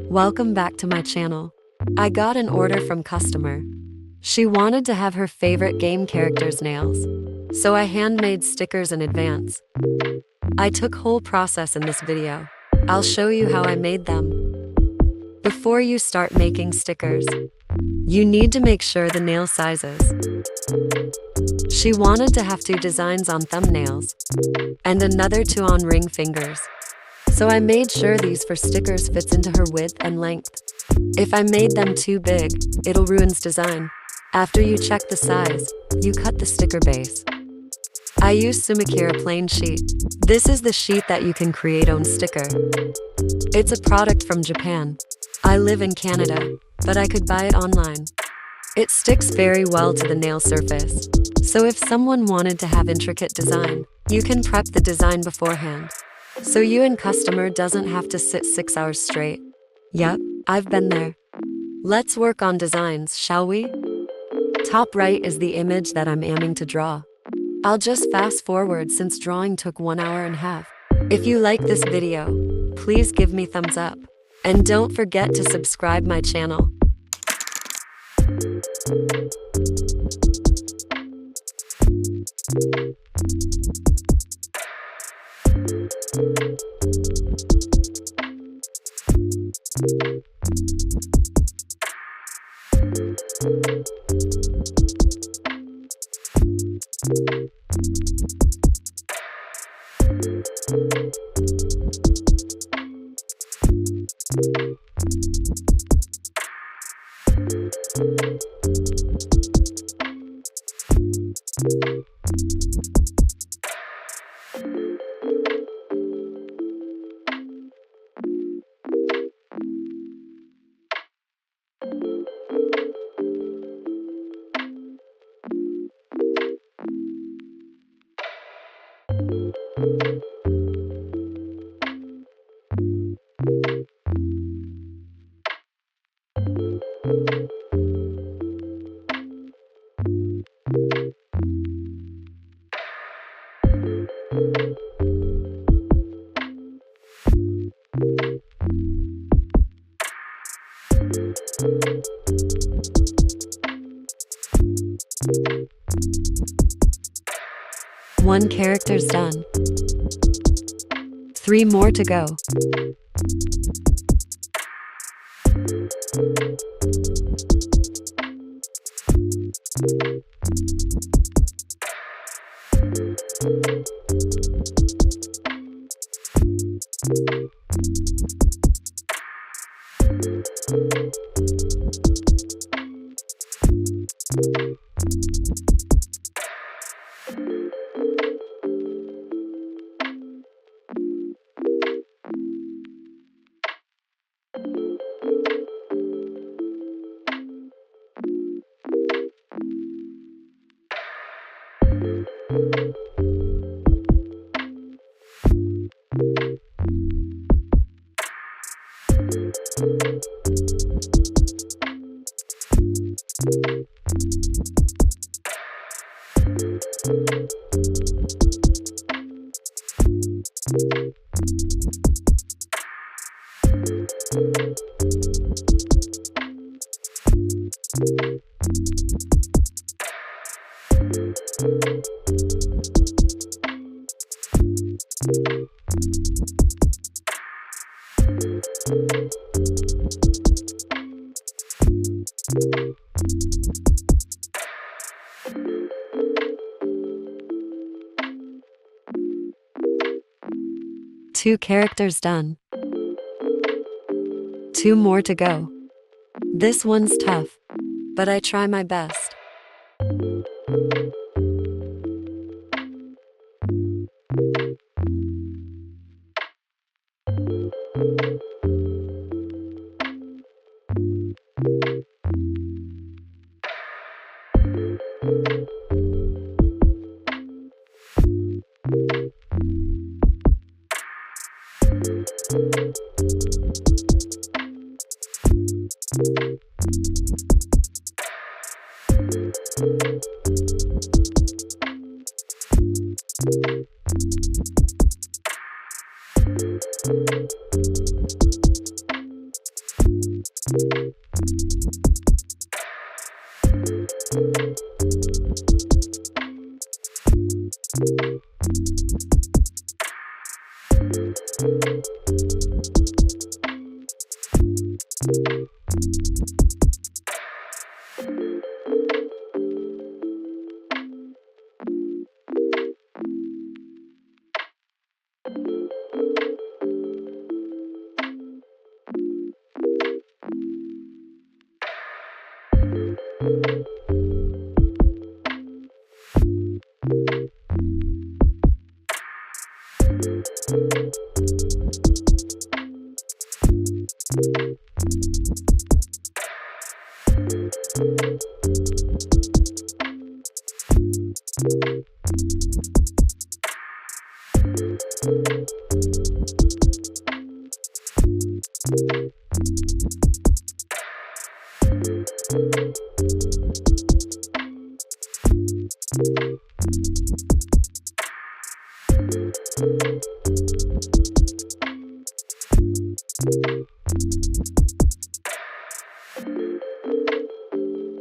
Welcome back to my channel. I got an order from customer. She wanted to have her favorite game character's nails, so I handmade stickers in advance. I took whole process in this video. I'll show you how I made them. Before you start making stickers, you need to make sure the nail sizes. She wanted to have 2 designs on thumbnails and another 2 on ring fingers. So I made sure these for stickers fits into her width and length. If I made them too big, it'll ruins design. After you check the size, you cut the sticker base. I use Sumakira plain sheet. This is the sheet that you can create own sticker. It's a product from Japan. I live in Canada, but I could buy it online. It sticks very well to the nail surface. So if someone wanted to have intricate design, you can prep the design beforehand. So you and customer doesn't have to sit 6 hours straight. Yep, I've been there. Let's work on designs, shall we? Top right is the image that I'm aiming to draw. I'll just fast forward since drawing took 1 hour and a half. If you like this video, please give me thumbs up. And don't forget to subscribe my channel. One character's done. 3 more to go. Two characters done. 2 more to go. This one's tough, but I try my best.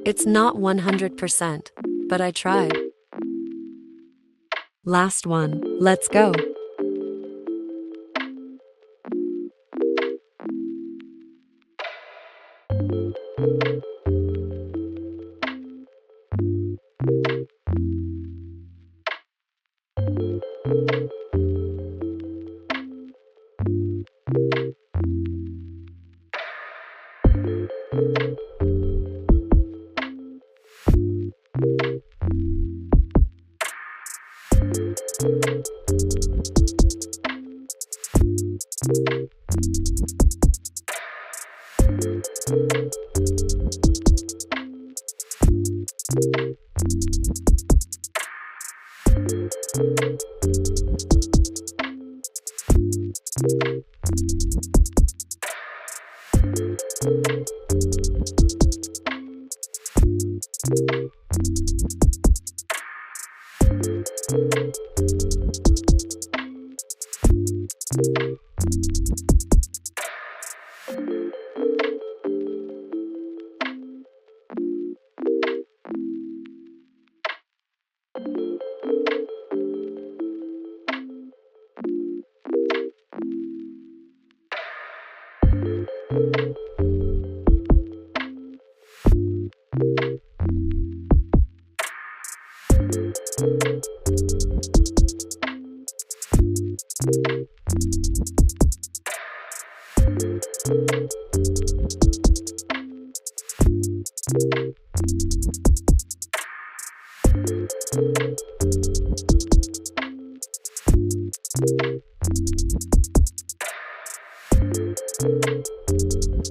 It's not 100%, but I tried. Last one, let's go.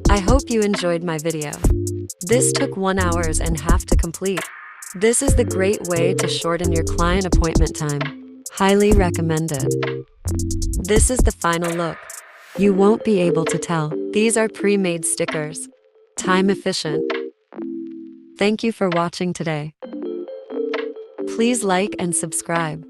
I hope you enjoyed my video. This took 1.5 hours to complete. This is the great way to shorten your client appointment time. Highly recommended. This is the final look. You won't be able to tell. These are pre-made stickers. Time efficient. Thank you for watching today. Please like and subscribe.